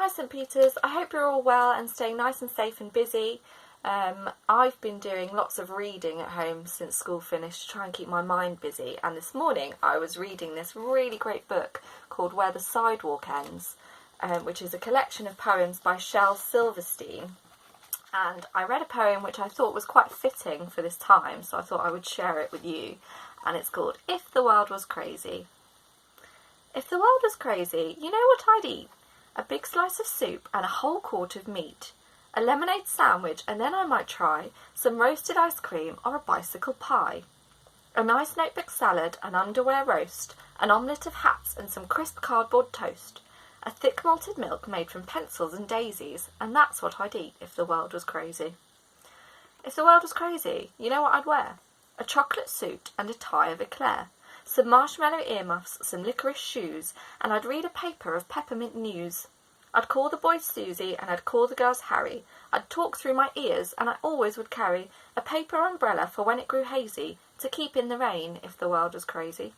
Hi St Peters, I hope you're all well and staying nice and safe and busy. I've been doing lots of reading at home since school finished to try and keep my mind busy, and this morning I was reading this really great book called Where the Sidewalk Ends, which is a collection of poems by Shel Silverstein. And I read a poem which I thought was quite fitting for this time, so I thought I would share it with you, and it's called If the World Was Crazy. If the world was crazy, you know what I'd eat? A big slice of soup and a whole quart of meat, a lemonade sandwich, and then I might try some roasted ice cream or a bicycle pie, a nice notebook salad, an underwear roast, an omelette of hats and some crisp cardboard toast, a thick malted milk made from pencils and daisies, and that's what I'd eat if the world was crazy. If the world was crazy, you know what I'd wear? A chocolate suit and a tie of eclair, some marshmallow earmuffs, some licorice shoes, and I'd read a paper of peppermint news. I'd call the boys Susie and I'd call the girls Harry. I'd talk through my ears and I always would carry a paper umbrella for when it grew hazy to keep in the rain if the world was crazy.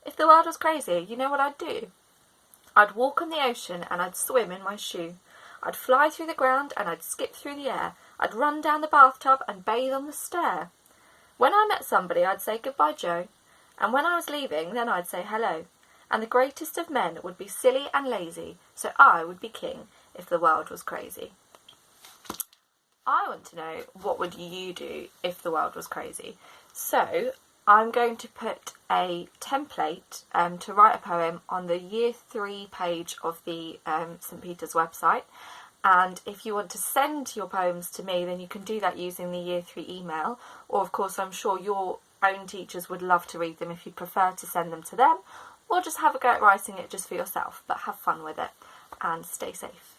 If the world was crazy, you know what I'd do? I'd walk on the ocean and I'd swim in my shoe. I'd fly through the ground and I'd skip through the air. I'd run down the bathtub and bathe on the stair. When I met somebody, I'd say goodbye, Joe. And when I was leaving, then I'd say hello. And the greatest of men would be silly and lazy, so I would be king if the world was crazy. I want to know, what would you do if the world was crazy? So I'm going to put a template to write a poem on the Year 3 page of the St Peters website. And if you want to send your poems to me, then you can do that using the Year 3 email. Or of course, I'm sure your own teachers would love to read them if you prefer to send them to them, or just have a go at writing it just for yourself, but have fun with it and stay safe.